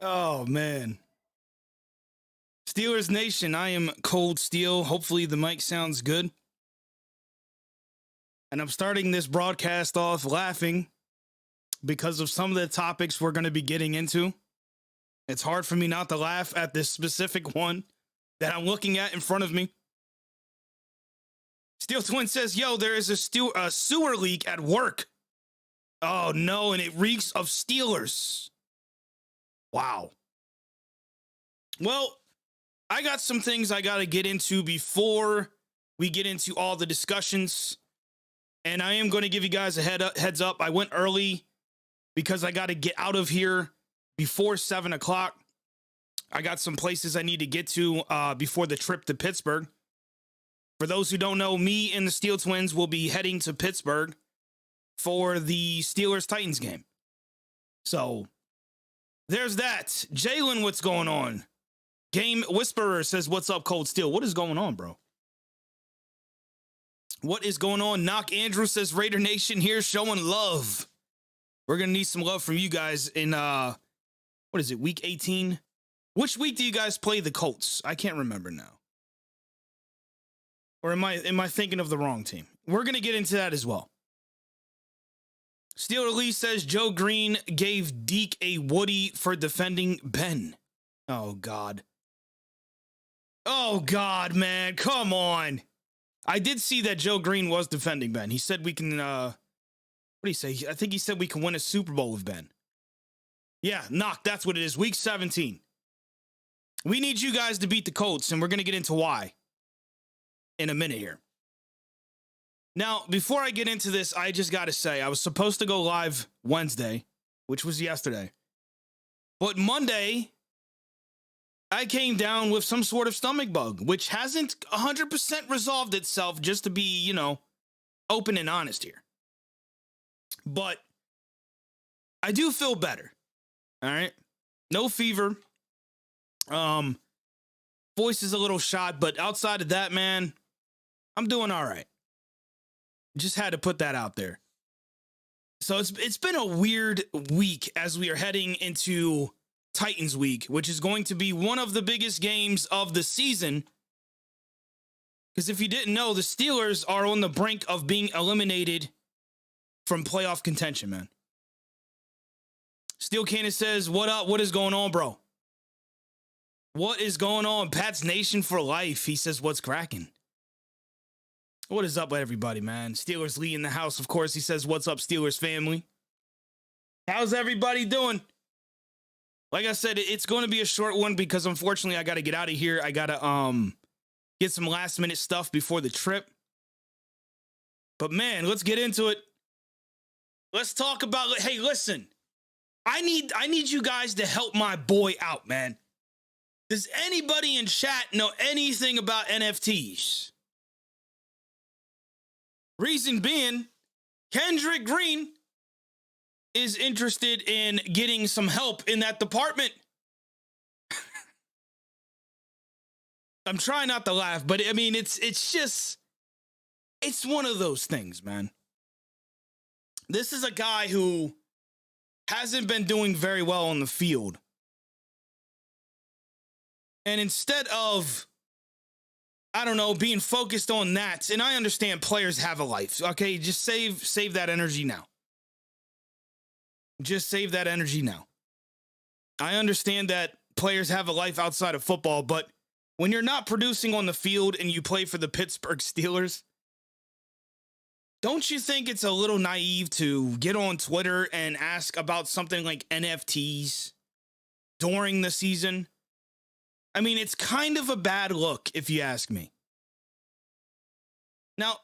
Oh, man. Steelers Nation, I am Kold Steel. Hopefully the mic sounds good. And I'm starting this broadcast off laughing because of some of the topics we're going to be getting into. It's hard for me not to laugh at this specific one that I'm looking at in front of me. Steel Twin says, yo, there is a sewer leak at work. Oh, no, and it reeks of Steelers. Wow. Well, I got some things I got to get into before we get into all the discussions. And I am going to give you guys a heads up. I went early because I got to get out of here before 7 o'clock. I got some places I need to get to before the trip to Pittsburgh. For those who don't know, me and the Steel Twins will be heading to Pittsburgh for the Steelers-Titans game. So there's that. Jalen, what's going on? Game Whisperer says, what's up, Kold Steel? What is going on, bro? What is going on? Knock Andrew says, Raider Nation here showing love. We're going to need some love from you guys in, what is it, week 18? Which week do you guys play the Colts? I can't remember now. Or am I thinking of the wrong team? We're going to get into that as well. Steeler Lee says, Joe Green gave Deke a Woody for defending Ben. Oh, God. Oh, God, man. Come on. I did see that Joe Green was defending Ben. He said we can, what did he say? I think he said we can win a Super Bowl with Ben. Yeah, knock. That's what it is. Week 17. We need you guys to beat the Colts, and we're going to get into why in a minute here. Now, before I get into this, I just got to say, I was supposed to go live Wednesday, which was yesterday. But Monday, I came down with some sort of stomach bug, which hasn't 100% resolved itself, just to be, open and honest here. But I do feel better. All right. No fever. Voice is a little shot, but outside of that, man, I'm doing all right. Just had to put that out there. So it's been a weird week as we are heading into Titans week, which is going to be one of the biggest games of the season. Because if you didn't know, the Steelers are on the brink of being eliminated from playoff contention, man. Steel Cannon says, what up? What is going on, bro? What is going on? Pat's Nation for life. He says, what's cracking? What is up with everybody, man? Steelers Lee in the house, of course. He says, what's up, Steelers family? How's everybody doing? Like I said, it's going to be a short one because unfortunately I got to get out of here. I got to get some last minute stuff before the trip. But man, let's get into it. Let's talk about, hey, listen. I need you guys to help my boy out, man. Does anybody in chat know anything about NFTs? Reason being, Kendrick Green is interested in getting some help in that department. I'm trying not to laugh, but I mean, it's one of those things, man. This is a guy who hasn't been doing very well on the field. And instead of, I don't know, being focused on that, and I understand players have a life, okay? Just save that energy now. Just save that energy now. I understand that players have a life outside of football, but when you're not producing on the field and you play for the Pittsburgh Steelers, don't you think it's a little naive to get on Twitter and ask about something like NFTs during the season? I mean, it's kind of a bad look, if you ask me. Now,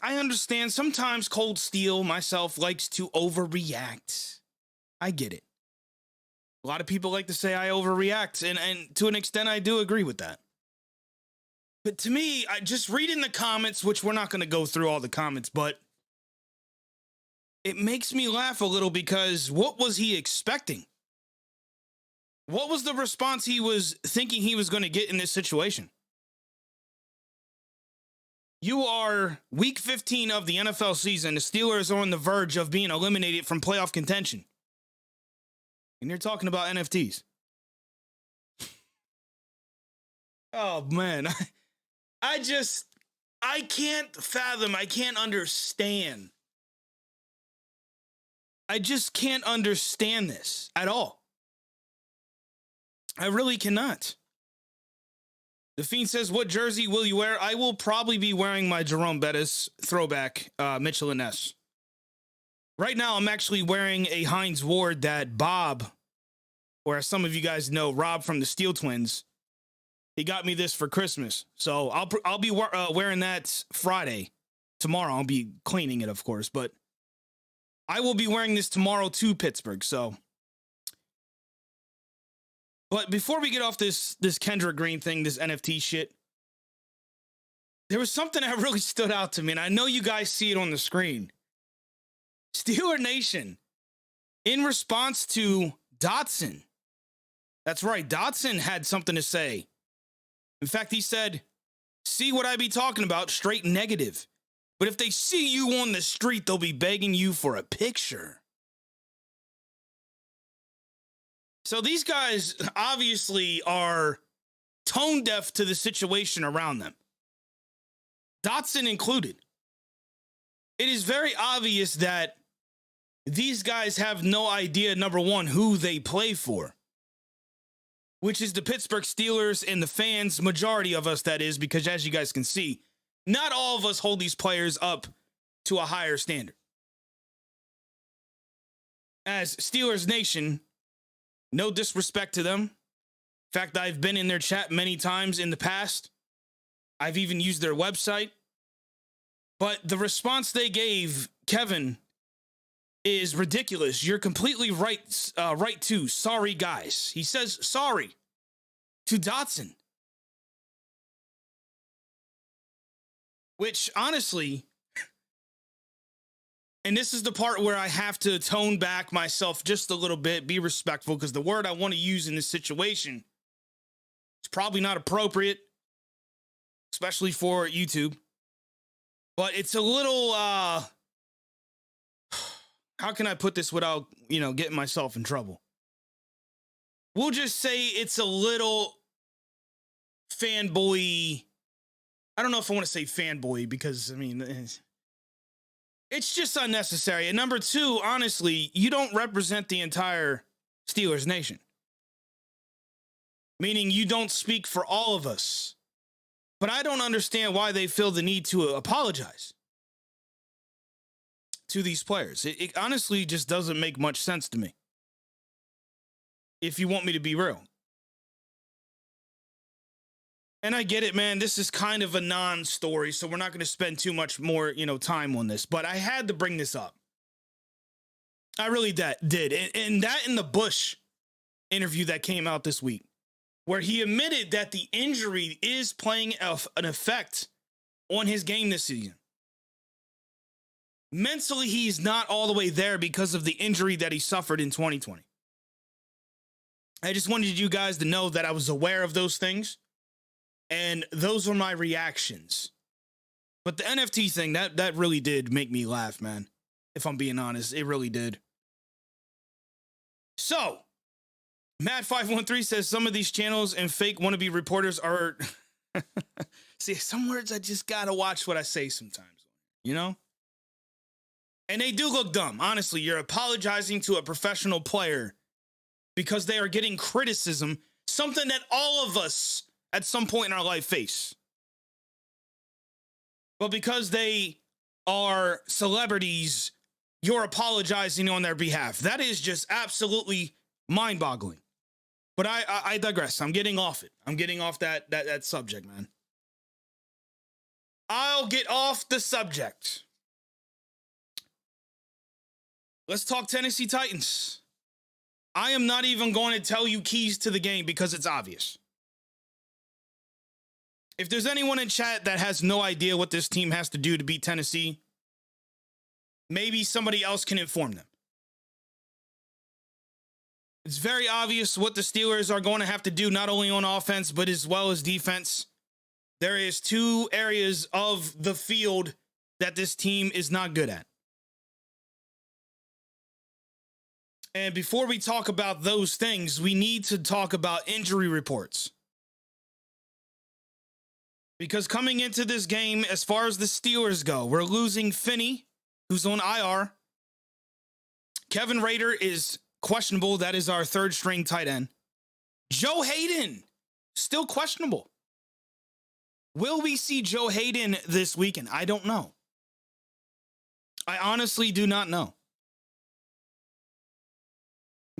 I understand sometimes Kold Steel, myself, likes to overreact. I get it. A lot of people like to say I overreact, and to an extent, I do agree with that. But to me, I just reading the comments, which we're not going to go through all the comments, but it makes me laugh a little because what was he expecting? What was the response he was thinking he was going to get in this situation? You are week 15 of the NFL season. The Steelers are on the verge of being eliminated from playoff contention. And you're talking about NFTs. Oh, man. I can't fathom. I can't understand. I just can't understand this at all. I really cannot. The Fiend says, what jersey will you wear? I will probably be wearing my Jerome Bettis throwback Mitchell & Ness. Right now, I'm actually wearing a Hines Ward that Bob, or as some of you guys know, Rob from the Steel Twins, he got me this for Christmas. So I'll be wearing that Friday. Tomorrow, I'll be cleaning it, of course. But I will be wearing this tomorrow to Pittsburgh. So, but before we get off this Kendrick Green thing, this NFT shit, there was something that really stood out to me, and I know you guys see it on the screen. Steeler Nation, in response to Dotson, that's right, Dotson had something to say. In fact, he said, see what I be talking about, straight negative. But if they see you on the street, they'll be begging you for a picture. So these guys obviously are tone deaf to the situation around them. Dotson included. It is very obvious that these guys have no idea, number one, who they play for, which is the Pittsburgh Steelers and the fans, majority of us, that is, because as you guys can see, not all of us hold these players up to a higher standard. As Steelers Nation, no disrespect to them. In fact, I've been in their chat many times in the past. I've even used their website. But the response they gave Kevin is ridiculous. You're completely right too. Sorry, guys. He says sorry to Dotson. Which, honestly, and this is the part where I have to tone back myself just a little bit, be respectful, because the word I want to use in this situation is probably not appropriate, especially for YouTube. But it's a little, how can I put this without, getting myself in trouble? We'll just say it's a little fanboy. I don't know if I want to say fanboy because, it's just unnecessary. And number two, honestly, you don't represent the entire Steelers Nation. meaning you don't speak for all of us. But I don't understand why they feel the need to apologize to these players. It honestly just doesn't make much sense to me, if you want me to be real. And I get it, man. This is kind of a non-story, so we're not going to spend too much more, time on this. But I had to bring this up. I really did. And that in the Bush interview that came out this week, where he admitted that the injury is playing an effect on his game this season. Mentally, he's not all the way there because of the injury that he suffered in 2020. I just wanted you guys to know that I was aware of those things, and those were my reactions. But the NFT thing, that really did make me laugh, man. If I'm being honest, it really did. So, Matt513 says some of these channels and fake wannabe reporters are... See, some words I just gotta watch what I say sometimes, And they do look dumb. Honestly, you're apologizing to a professional player because they are getting criticism, something that all of us at some point in our life face. But because they are celebrities, you're apologizing on their behalf. That is just absolutely mind-boggling. But I digress. I'm getting off it. I'm getting off that subject, man. I'll get off the subject. Let's talk Tennessee Titans. I am not even going to tell you keys to the game because it's obvious. If there's anyone in chat that has no idea what this team has to do to beat Tennessee, maybe somebody else can inform them. It's very obvious what the Steelers are going to have to do, not only on offense, but as well as defense. There is two areas of the field that this team is not good at. And before we talk about those things, we need to talk about injury reports. Because coming into this game, as far as the Steelers go, we're losing Finney, who's on IR. Kevin Rader is questionable. That is our third string tight end. Joe Hayden, still questionable. Will we see Joe Hayden this weekend? I don't know. I honestly do not know.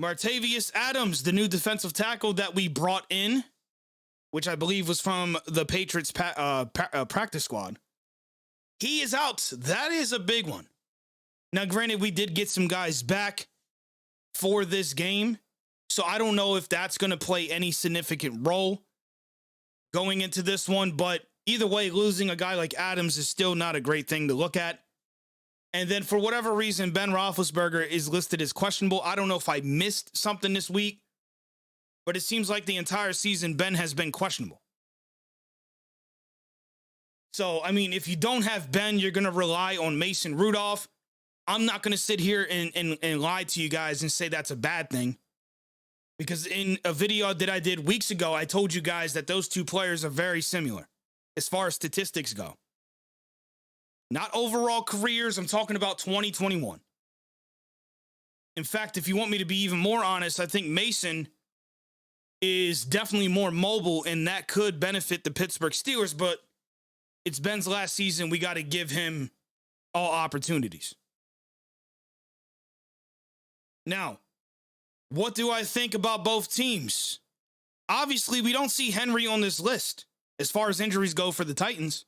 Martavius Adams, the new defensive tackle that we brought in, which I believe was from the Patriots practice squad, he is out. That is a big one. Now, granted, we did get some guys back for this game, so I don't know if that's going to play any significant role going into this one, but either way, losing a guy like Adams is still not a great thing to look at. And then for whatever reason, Ben Roethlisberger is listed as questionable. I don't know if I missed something this week, but it seems like the entire season, Ben has been questionable. So, I mean, if you don't have Ben, you're going to rely on Mason Rudolph. I'm not going to sit here and lie to you guys and say that's a bad thing. Because in a video that I did weeks ago, I told you guys that those two players are very similar as far as statistics go. Not overall careers. I'm talking about 2021. In fact, if you want me to be even more honest, I think Mason is definitely more mobile, and that could benefit the Pittsburgh Steelers, but it's Ben's last season. We got to give him all opportunities. Now, what do I think about both teams? Obviously, we don't see Henry on this list as far as injuries go for the Titans.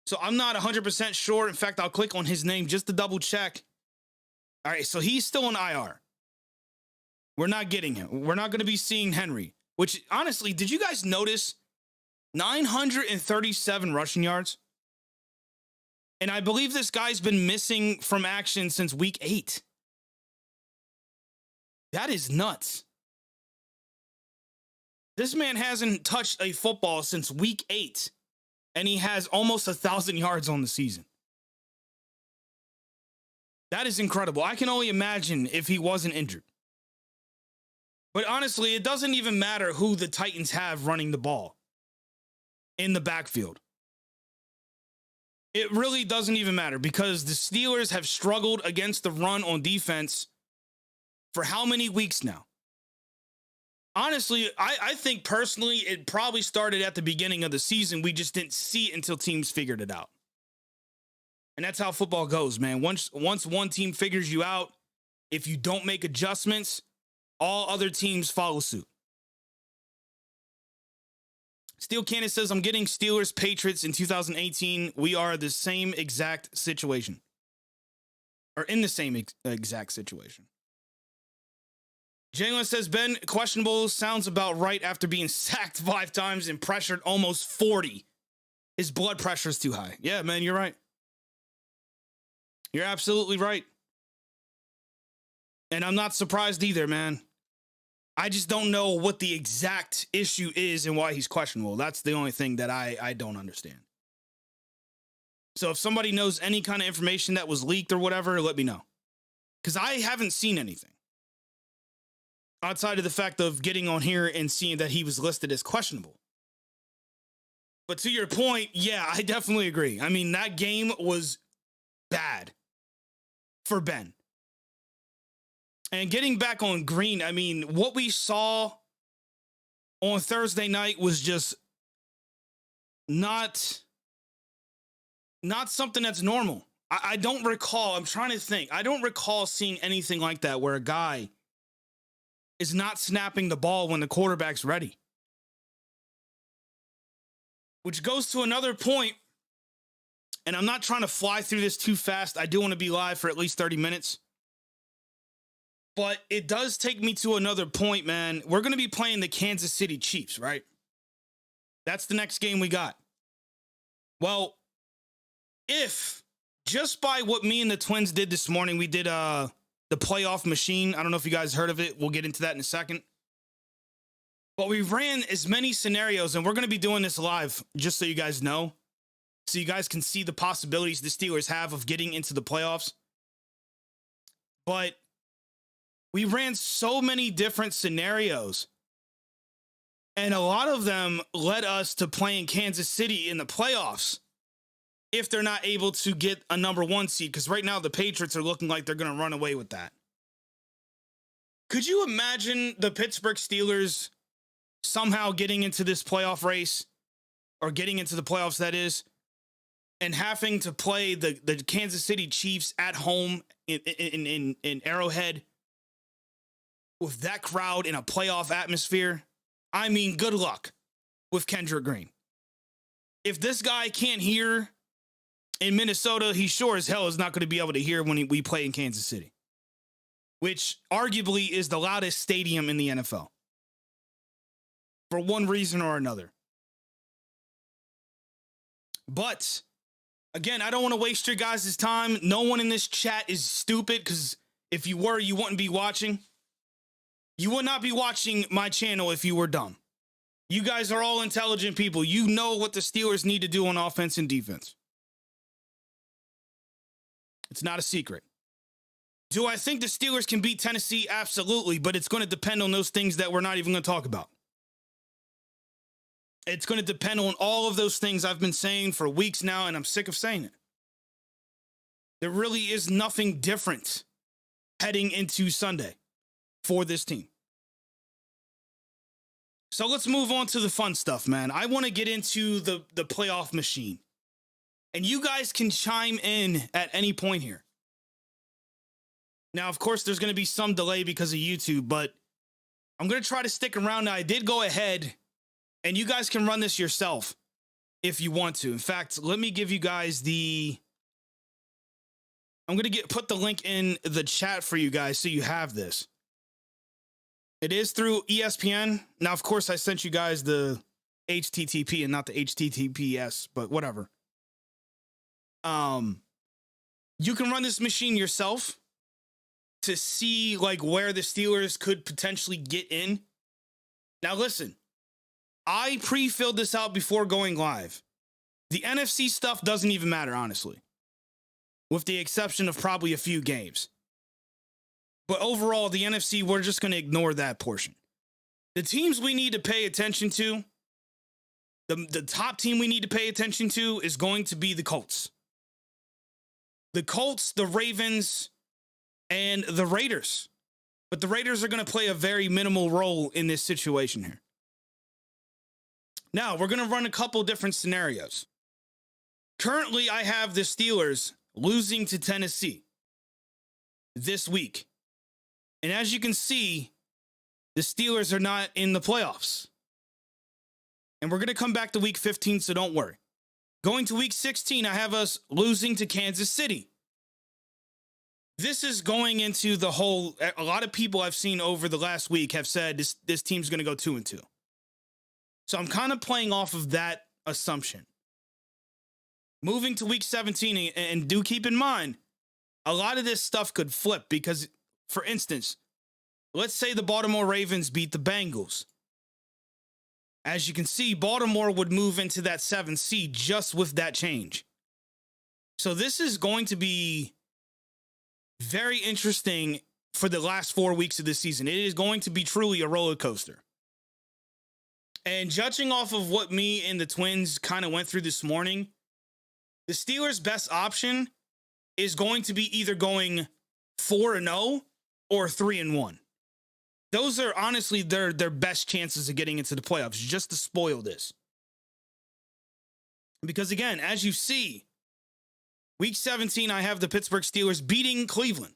So I'm not 100% sure. In fact, I'll click on his name just to double check. All right, so he's still on IR. We're not getting him. We're not going to be seeing Henry, which honestly, did you guys notice 937 rushing yards? And I believe this guy's been missing from action since week 8. That is nuts. This man hasn't touched a football since week 8. And he has almost 1,000 yards on the season. That is incredible. I can only imagine if he wasn't injured. But honestly, it doesn't even matter who the Titans have running the ball in the backfield. It really doesn't even matter because the Steelers have struggled against the run on defense for how many weeks now? Honestly, I think personally it probably started at the beginning of the season. We just didn't see it until teams figured it out. And that's how football goes, man. Once one team figures you out, if you don't make adjustments, all other teams follow suit. Steel Cannon says, I'm getting Steelers Patriots in 2018. We are the same exact situation. Or in the same exact situation. Jalen says, Ben, questionable sounds about right after being sacked 5 times and pressured almost 40. His blood pressure is too high. Yeah, man, you're right. You're absolutely right. And I'm not surprised either, man. I just don't know what the exact issue is and why he's questionable. That's the only thing that I don't understand. So if somebody knows any kind of information that was leaked or whatever, let me know. Because I haven't seen anything. Outside of the fact of getting on here and seeing that he was listed as questionable. But to your point, yeah, I definitely agree. I mean, that game was bad for Ben. And getting back on Green, I mean, what we saw on Thursday night was just not something that's normal. I don't recall, I'm trying to think, I don't recall seeing anything like that where a guy is not snapping the ball when the quarterback's ready. Which goes to another point, and I'm not trying to fly through this too fast. I do want to be live for at least 30 minutes. But it does take me to another point, man. We're going to be playing the Kansas City Chiefs, right? That's the next game we got. Well, if just by what me and the Twins did this morning, we did the playoff machine. I don't know if you guys heard of it. We'll get into that in a second. But we ran as many scenarios, and we're going to be doing this live, just so you guys know. So you guys can see the possibilities the Steelers have of getting into the playoffs. But we ran so many different scenarios. And a lot of them led us to playing Kansas City in the playoffs if they're not able to get a number 1 seed, because right now the Patriots are looking like they're going to run away with that. Could you imagine the Pittsburgh Steelers somehow getting into this playoff race, or getting into the playoffs, that is, and having to play the Kansas City Chiefs at home in Arrowhead with that crowd in a playoff atmosphere? I mean, good luck with Kendrick Green. If this guy can't hear in Minnesota, he sure as hell is not going to be able to hear when we play in Kansas City, which arguably is the loudest stadium in the NFL for one reason or another. But again, I don't want to waste your guys' time. No one in this chat is stupid, because if you were, you wouldn't be watching. You would not be watching my channel if you were dumb. You guys are all intelligent people. You know what the Steelers need to do on offense and defense. It's not a secret. Do I think the Steelers can beat Tennessee? Absolutely, but it's going to depend on those things that we're not even going to talk about. It's going to depend on all of those things I've been saying for weeks now, and I'm sick of saying it. There really is nothing different heading into Sunday for this team. So let's move on to the fun stuff, man. I want to get into the playoff machine. And you guys can chime in at any point here. Now, of course, there's going to be some delay because of YouTube, but I'm going to try to stick around. Now, I did go ahead, and you guys can run this yourself if you want to. In fact, let me give you guys I'm going to put the link in the chat for you guys so you have this. It is through ESPN. Now, of course, I sent you guys the HTTP and not the HTTPS, but whatever. You can run this machine yourself to see like where the Steelers could potentially get in. Now, listen, I pre-filled this out before going live. The NFC stuff doesn't even matter, honestly, with the exception of probably a few games. But overall, the NFC, we're just going to ignore that portion. The teams we need to pay attention to, the top team we need to pay attention to is going to be the Colts. The Colts, the Ravens, and the Raiders. But the Raiders are going to play a very minimal role in this situation here. Now, we're going to run a couple different scenarios. Currently, I have the Steelers losing to Tennessee this week. And as you can see, the Steelers are not in the playoffs. And we're going to come back to week 15, so don't worry. Going to week 16, I have us losing to Kansas City. This is going into the whole, a lot of people I've seen over the last week have said this team's going to go 2-2. So I'm kind of playing off of that assumption. Moving to week 17, and do keep in mind, a lot of this stuff could flip because, for instance, let's say the Baltimore Ravens beat the Bengals. As you can see, Baltimore would move into that 7th seed just with that change. So this is going to be very interesting for the last 4 weeks of this season. It is going to be truly a roller coaster. And judging off of what me and the Twins kind of went through this morning, the Steelers' best option is going to be either going 4-0 or 3-1. Those are honestly their best chances of getting into the playoffs, just to spoil this. Because again, as you see, week 17, I have the Pittsburgh Steelers beating Cleveland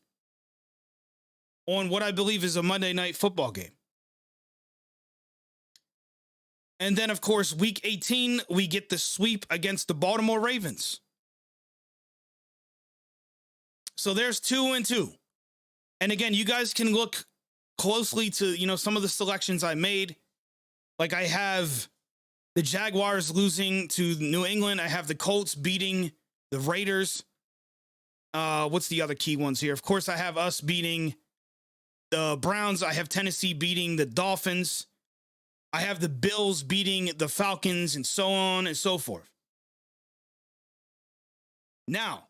on what I believe is a Monday Night Football game. And then, of course, week 18, we get the sweep against the Baltimore Ravens. So there's 2-2. And again, you guys can look closely to, some of the selections I made. Like I have the Jaguars losing to New England. I have the Colts beating the Raiders. What's the other key ones here? Of course, I have us beating the Browns. I have Tennessee beating the Dolphins. I have the Bills beating the Falcons, and so on and so forth. Now,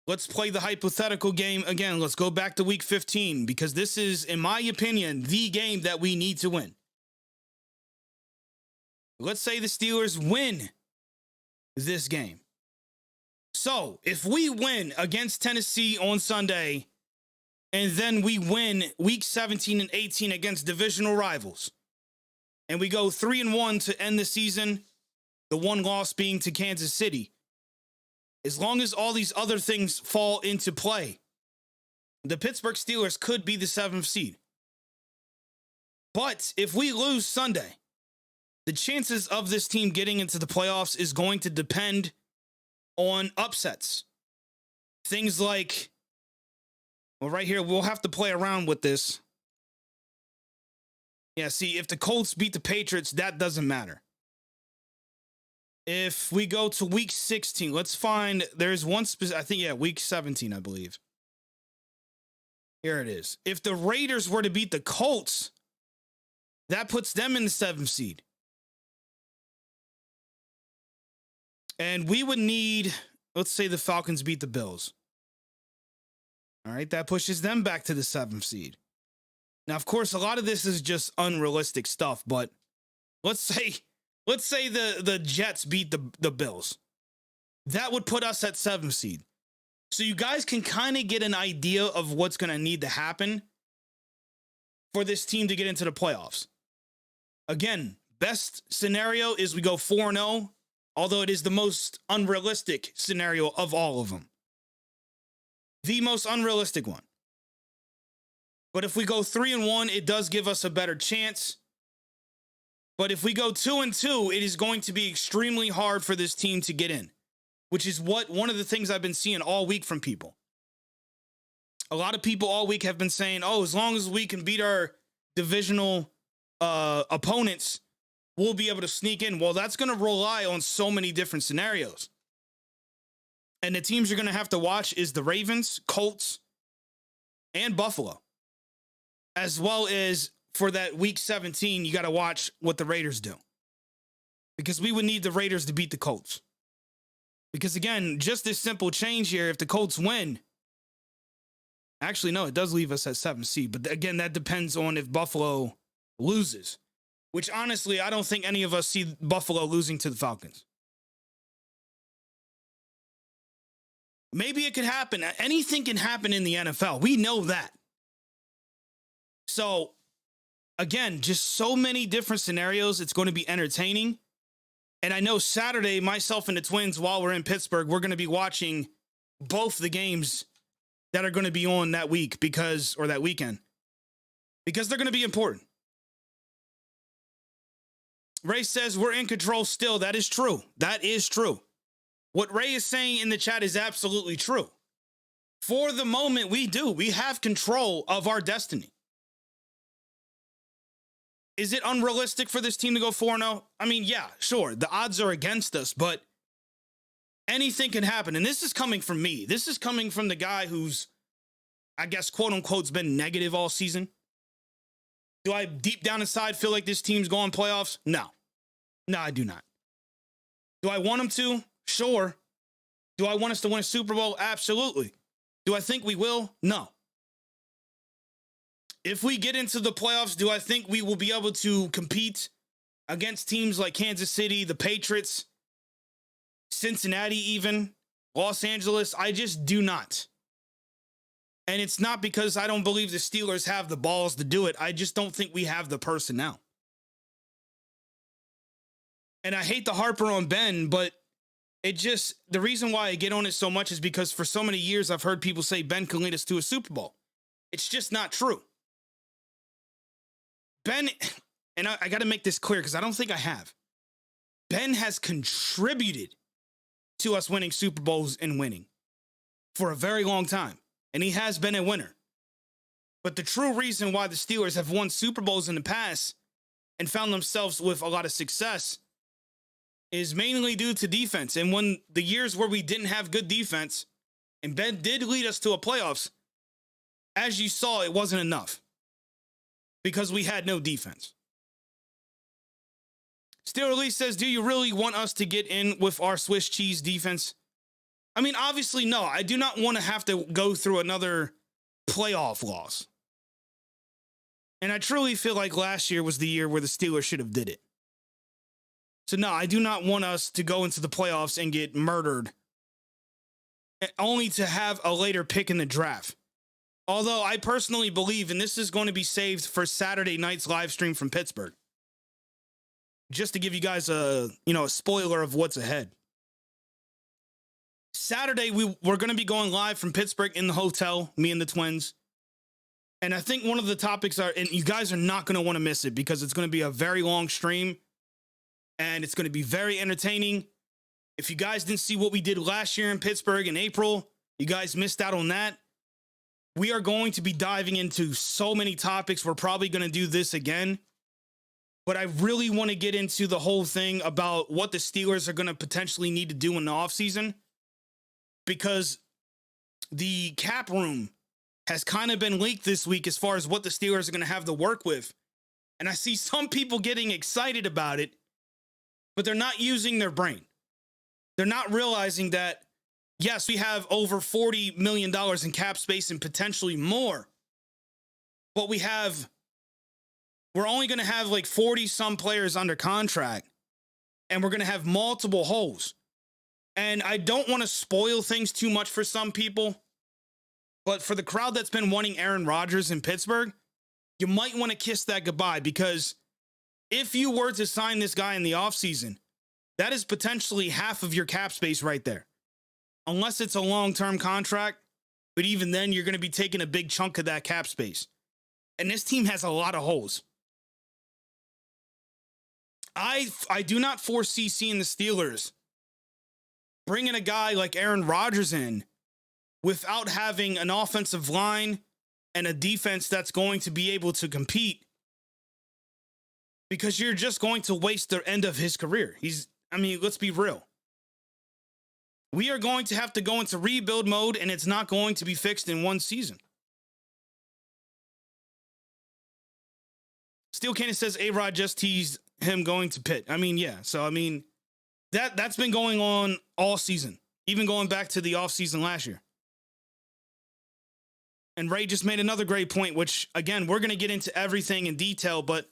let's play the hypothetical game again. Let's go back to week 15, because this is, in my opinion, the game that we need to win. Let's say the Steelers win this game. So, if we win against Tennessee on Sunday, and then we win week 17 and 18 against divisional rivals, and we go 3-1 to end the season, the one loss being to Kansas City, as long as all these other things fall into play, the Pittsburgh Steelers could be the 7th seed. But if we lose Sunday, the chances of this team getting into the playoffs is going to depend on upsets. Things like, well, right here, we'll have to play around with this. Yeah, see, if the Colts beat the Patriots, that doesn't matter. If we go to week 16, let's find, there's one specific, I think, week 17, I believe. Here it is. If the Raiders were to beat the Colts, that puts them in the 7th seed. And we would need, let's say the Falcons beat the Bills. All right, that pushes them back to the 7th seed. Now, of course, a lot of this is just unrealistic stuff, but let's say the Jets beat the Bills. That would put us at 7th seed. So you guys can kind of get an idea of what's going to need to happen for this team to get into the playoffs. Again, best scenario is we go 4-0, although it is the most unrealistic scenario of all of them. The most unrealistic one. But if we go 3-1, it does give us a better chance. But if we go 2-2, it is going to be extremely hard for this team to get in, which is one of the things I've been seeing all week from people. A lot of people all week have been saying, oh, as long as we can beat our divisional opponents, we'll be able to sneak in. Well, that's going to rely on so many different scenarios. And the teams you're going to have to watch is the Ravens, Colts, and Buffalo. As well as for that week 17, you got to watch what the Raiders do. Because we would need the Raiders to beat the Colts. Because again, just this simple change here, if the Colts win, actually, no, it does leave us at 7th seed. But again, that depends on if Buffalo loses. Which honestly, I don't think any of us see Buffalo losing to the Falcons. Maybe it could happen. Anything can happen in the NFL. We know that. So, again, just so many different scenarios. It's going to be entertaining. And I know Saturday, myself and the Twins, while we're in Pittsburgh, we're going to be watching both the games that are going to be on that week or that weekend, because they're going to be important. Ray says we're in control still. That is true. That is true. What Ray is saying in the chat is absolutely true. For the moment, we do. We have control of our destiny. Is it unrealistic for this team to go 4-0? I mean, yeah, sure. The odds are against us, but anything can happen. And this is coming from me. This is coming from the guy who's, I guess, quote unquote, been negative all season. Do I deep down inside feel like this team's going playoffs? No. No, I do not. Do I want them to? Sure. Do I want us to win a Super Bowl? Absolutely. Do I think we will? No. If we get into the playoffs, do I think we will be able to compete against teams like Kansas City, the Patriots, Cincinnati even, Los Angeles? I just do not. And it's not because I don't believe the Steelers have the balls to do it. I just don't think we have the personnel. And I hate to harper on Ben, but the reason why I get on it so much is because for so many years I've heard people say Ben can lead us to a Super Bowl. It's just not true. Ben, and I got to make this clear because I don't think I have. Ben has contributed to us winning Super Bowls and winning for a very long time. And he has been a winner. But the true reason why the Steelers have won Super Bowls in the past and found themselves with a lot of success is mainly due to defense. And when the years where we didn't have good defense, and Ben did lead us to a playoffs, as you saw, it wasn't enough because we had no defense. Steeler Lee says, do you really want us to get in with our Swiss cheese defense? I mean, obviously, no. I do not want to have to go through another playoff loss. And I truly feel like last year was the year where the Steelers should have did it. So, no, I do not want us to go into the playoffs and get murdered, only to have a later pick in the draft. Although I personally believe, and this is going to be saved for Saturday night's live stream from Pittsburgh, just to give you guys a spoiler of what's ahead. Saturday, we're going to be going live from Pittsburgh in the hotel, me and the Twins. And I think one of the topics and you guys are not going to want to miss it because it's going to be a very long stream and it's going to be very entertaining. If you guys didn't see what we did last year in Pittsburgh in April, you guys missed out on that. We are going to be diving into so many topics. We're probably going to do this again. But I really want to get into the whole thing about what the Steelers are going to potentially need to do in the offseason, because the cap room has kind of been leaked this week as far as what the Steelers are going to have to work with. And I see some people getting excited about it, but they're not using their brain. They're not realizing that, yes, we have over $40 million in cap space and potentially more, but we're only going to have like 40 some players under contract, and we're going to have multiple holes. And I don't want to spoil things too much for some people, but for the crowd that's been wanting Aaron Rodgers in Pittsburgh, you might want to kiss that goodbye, because if you were to sign this guy in the offseason, that is potentially half of your cap space right there. Unless it's a long-term contract, but even then, you're going to be taking a big chunk of that cap space. And this team has a lot of holes. I do not foresee seeing the Steelers bringing a guy like Aaron Rodgers in without having an offensive line and a defense that's going to be able to compete, because you're just going to waste the end of his career. Let's be real. We are going to have to go into rebuild mode, and it's not going to be fixed in one season. Steel Cannon says A-Rod just teased him going to Pitt. So, that's been going on all season, even going back to the offseason last year. And Ray just made another great point, which, again, we're going to get into everything in detail, but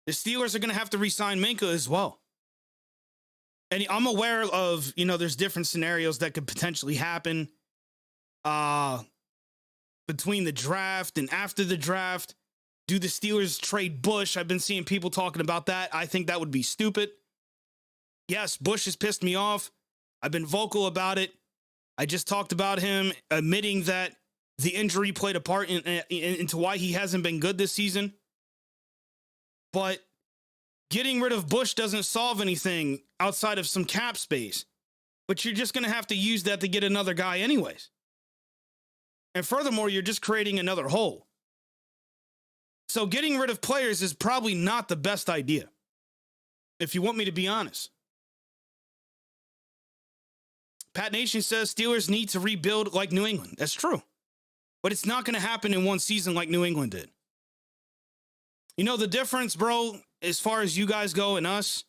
the Steelers are going to have to re-sign Minkah as well. And I'm aware of, there's different scenarios that could potentially happen between the draft and after the draft. Do the Steelers trade Bush? I've been seeing people talking about that. I think that would be stupid. Yes, Bush has pissed me off. I've been vocal about it. I just talked about him admitting that the injury played a part into why he hasn't been good this season. But getting rid of Bush doesn't solve anything outside of some cap space. But you're just going to have to use that to get another guy anyways. And furthermore, you're just creating another hole. So getting rid of players is probably not the best idea, if you want me to be honest. Pat Nation says Steelers need to rebuild like New England. That's true. But it's not going to happen in one season like New England did. You know, the difference, bro, as far as you guys go and us,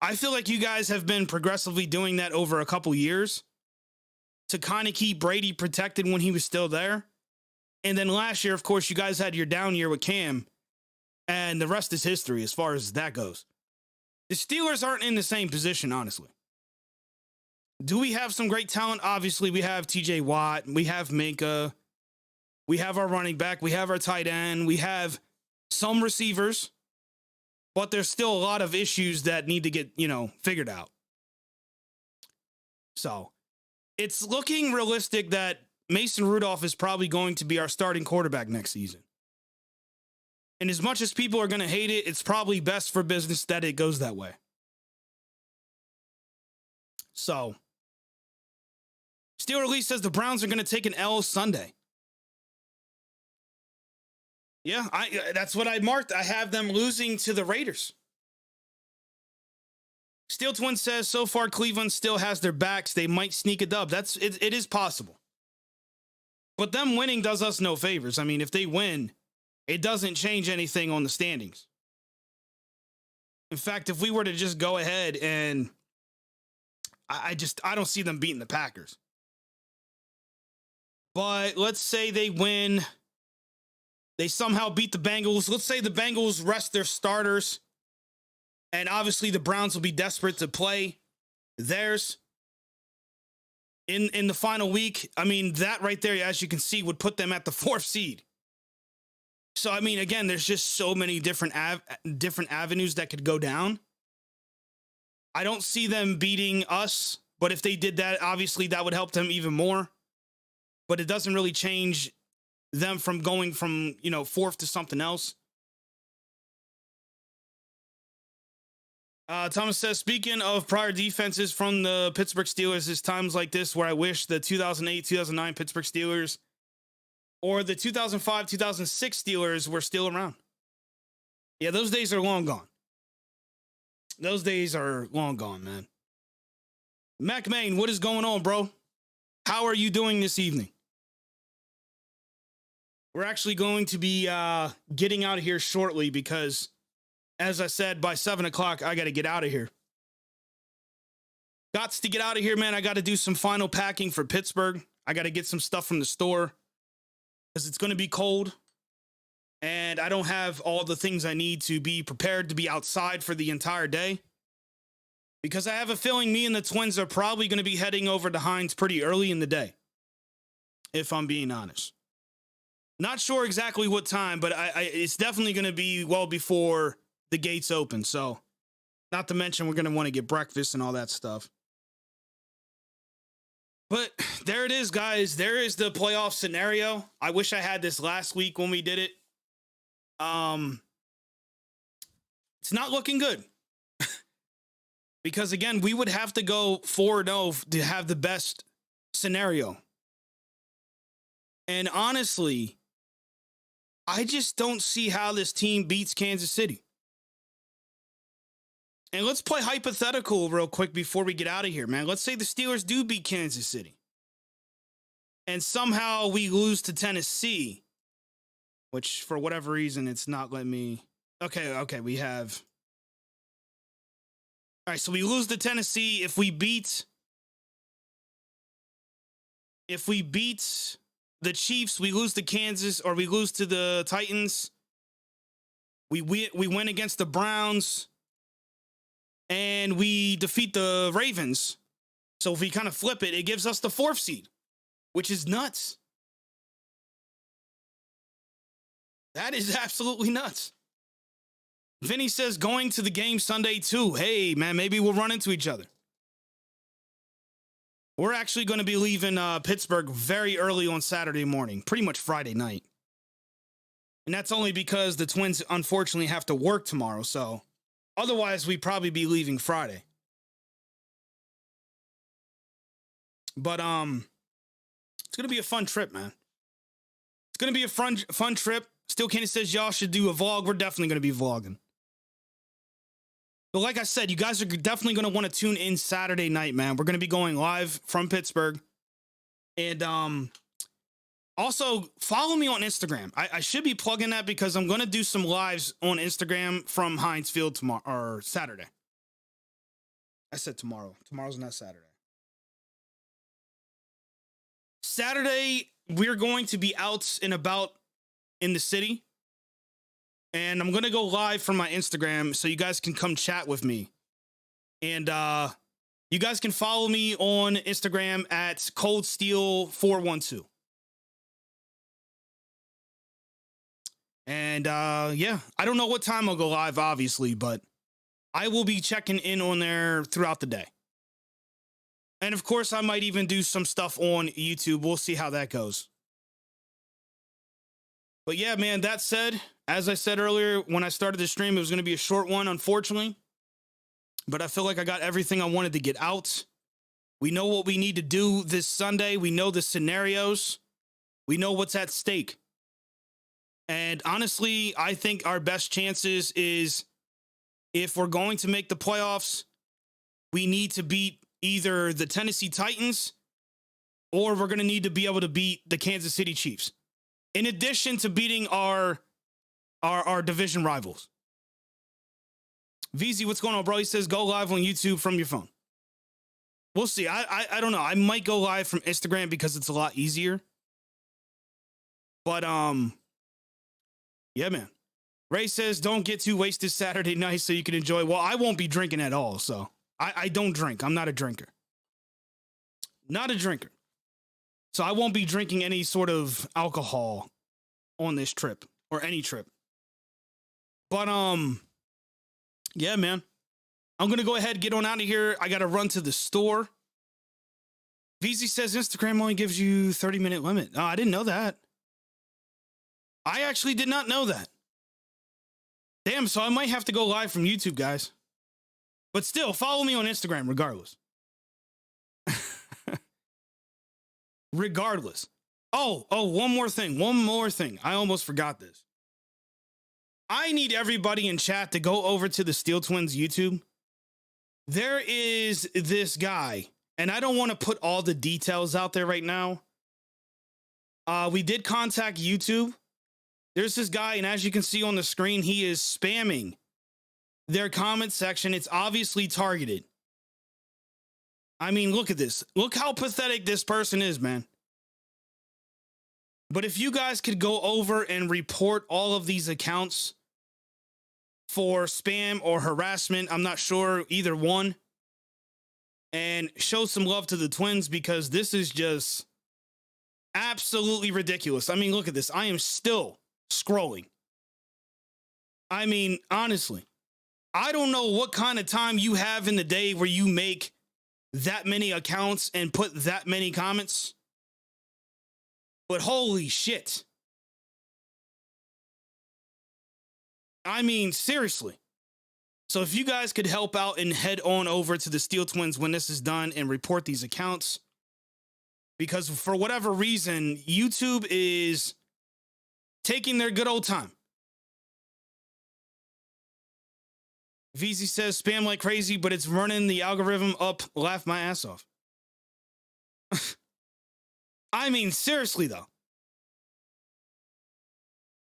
I feel like you guys have been progressively doing that over a couple years to kind of keep Brady protected when he was still there. And then last year, of course, you guys had your down year with Cam, and the rest is history as far as that goes. The Steelers aren't in the same position, honestly. Do we have some great talent? Obviously, we have TJ Watt, we have Minka, we have our running back, we have our tight end, we have some receivers, but there's still a lot of issues that need to get, figured out. So it's looking realistic that Mason Rudolph is probably going to be our starting quarterback next season. And as much as people are going to hate it, it's probably best for business that it goes that way. So Steeler Lee says the Browns are going to take an L Sunday. Yeah, that's what I marked. I have them losing to the Raiders. Steel Twin says so far Cleveland still has their backs. They might sneak a dub. It is possible. But them winning does us no favors. I mean, if they win, it doesn't change anything on the standings. In fact, if we were to just go ahead and I don't see them beating the Packers. But let's say they win. They somehow beat the Bengals. Let's say the Bengals rest their starters. And obviously the Browns will be desperate to play theirs in the final week. I mean, that right there, as you can see, would put them at the 4th seed. So, I mean, again, there's just so many different avenues that could go down. I don't see them beating us, but if they did that, obviously that would help them even more. But it doesn't really change them from going from, 4th to something else. Thomas says, speaking of prior defenses from the Pittsburgh Steelers, it's times like this where I wish the 2008-2009 Pittsburgh Steelers or the 2005-2006 Steelers were still around. Yeah, those days are long gone. Those days are long gone, man. Mac Main, what is going on, bro? How are you doing this evening? We're actually going to be getting out of here shortly because, as I said, by 7 o'clock, I got to get out of here. Gots to get out of here, man. I got to do some final packing for Pittsburgh. I got to get some stuff from the store because it's going to be cold. And I don't have all the things I need to be prepared to be outside for the entire day. Because I have a feeling me and the twins are probably going to be heading over to Heinz pretty early in the day. If I'm being honest. Not sure exactly what time, but it's definitely going to be well before the gates open. So, not to mention we're going to want to get breakfast and all that stuff. But there it is, guys. There is the playoff scenario. I wish I had this last week when we did it. It's not looking good. Because, again, we would have to go 4-0 to have the best scenario. And honestly, I just don't see how this team beats Kansas City. And let's play hypothetical real quick before we get out of here, man. Let's say the Steelers do beat Kansas City. And somehow we lose to Tennessee. Which, for whatever reason, it's not letting me... Okay, we have... All right, so we lose to Tennessee. If we beat the Chiefs, we lose to Kansas, or we lose to the Titans. We win against the Browns, and we defeat the Ravens. So if we kind of flip it, it gives us the 4th seed, which is nuts. That is absolutely nuts. Vinny says going to the game Sunday too. Hey, man, maybe we'll run into each other. We're actually going to be leaving Pittsburgh very early on Saturday morning, pretty much Friday night. And that's only because the Twins unfortunately have to work tomorrow. So otherwise, we'd probably be leaving Friday. But it's going to be a fun trip, man. It's going to be a fun trip. Still Kenny says y'all should do a vlog. We're definitely going to be vlogging. But like I said, you guys are definitely going to want to tune in Saturday night, man. We're going to be going live from Pittsburgh. And also follow me on Instagram. I should be plugging that because I'm going to do some lives on Instagram from Heinz Field tomorrow or Saturday. I said tomorrow. Tomorrow's not Saturday. Saturday, we're going to be out and about in the city. And I'm going to go live from my Instagram so you guys can come chat with me. And you guys can follow me on Instagram at Kold Steel 412. And yeah, I don't know what time I'll go live, obviously, but I will be checking in on there throughout the day. And of course, I might even do some stuff on YouTube. We'll see how that goes. But yeah, man, that said, as I said earlier, when I started the stream, it was going to be a short one, unfortunately. But I feel like I got everything I wanted to get out. We know what we need to do this Sunday. We know the scenarios. We know what's at stake. And honestly, I think our best chances is if we're going to make the playoffs, we need to beat either the Tennessee Titans or we're going to need to be able to beat the Kansas City Chiefs. In addition to beating our division rivals. VZ, what's going on, bro? He says go live on YouTube from your phone. We'll see. I don't know. I might go live from Instagram because it's a lot easier. But yeah, man. Ray says don't get too wasted Saturday night so you can enjoy. Well, I won't be drinking at all, so I don't drink. I'm not a drinker. Not a drinker. So I won't be drinking any sort of alcohol on this trip or any trip. But yeah, man. I'm going to go ahead and get on out of here. I got to run to the store. VZ says Instagram only gives you 30-minute limit. Oh, I didn't know that. I actually did not know that. Damn, so I might have to go live from YouTube, guys. But still, follow me on Instagram regardless. Regardless. Oh, one more thing. I almost forgot this. I need everybody in chat to go over to the Steel Twins YouTube. There is this guy, and I don't want to put all the details out there right now. We did contact YouTube. There's this guy, and as you can see on the screen, he is spamming their comment section. It's obviously targeted. I mean, look at this. Look how pathetic this person is, man. But if you guys could go over and report all of these accounts for spam or harassment, I'm not sure, either one, and show some love to the Twins because this is just absolutely ridiculous. I mean, look at this. I am still scrolling. I mean, honestly, I don't know what kind of time you have in the day where you make that many accounts and put that many comments. But holy shit. I mean, seriously. So if you guys could help out and head on over to the Steel Twins when this is done and report these accounts. Because for whatever reason, YouTube is taking their good old time. VZ says spam like crazy, but it's running the algorithm up. Laugh my ass off. I mean, seriously, though.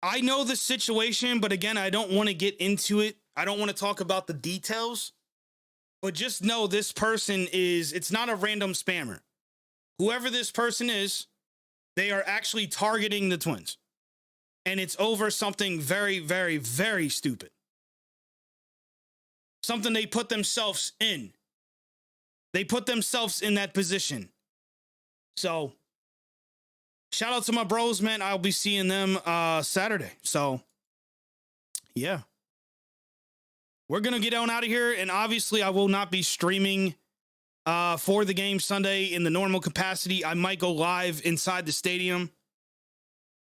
I know the situation, but again, I don't want to get into it. I don't want to talk about the details. But just know this person it's not a random spammer. Whoever this person is, they are actually targeting the Twins. And it's over something very, very, very stupid. Something they put themselves in. They put themselves in that position. So, shout out to my bros, man. I'll be seeing them Saturday. So, yeah. We're going to get on out of here. And obviously, I will not be streaming for the game Sunday in the normal capacity. I might go live inside the stadium,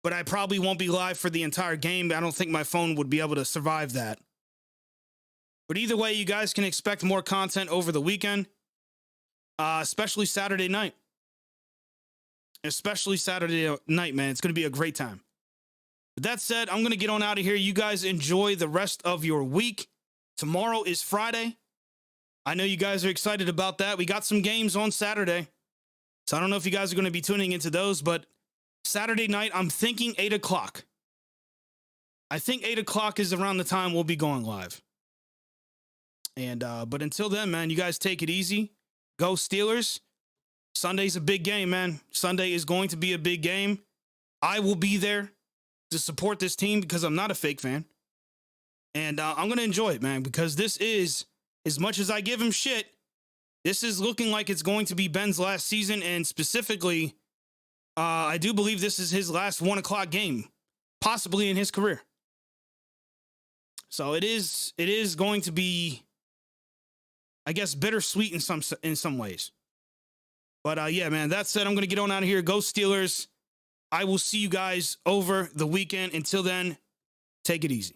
but I probably won't be live for the entire game. I don't think my phone would be able to survive that. But either way, you guys can expect more content over the weekend, especially Saturday night. Especially Saturday night, man. It's going to be a great time. With that said, I'm going to get on out of here. You guys enjoy the rest of your week. Tomorrow is Friday. I know you guys are excited about that. We got some games on Saturday. So I don't know if you guys are going to be tuning into those, but Saturday night, I'm thinking 8 o'clock. I think 8 o'clock is around the time we'll be going live. And but until then, man, you guys take it easy. Go Steelers. Sunday's a big game, man. Sunday is going to be a big game. I will be there to support this team because I'm not a fake fan. And I'm going to enjoy it, man, because this is, as much as I give him shit, this is looking like it's going to be Ben's last season. And specifically, I do believe this is his last 1 o'clock game, possibly in his career. So it is going to be, I guess, bittersweet in some ways. But yeah, man, that said, I'm going to get on out of here. Go Steelers. I will see you guys over the weekend. Until then, take it easy.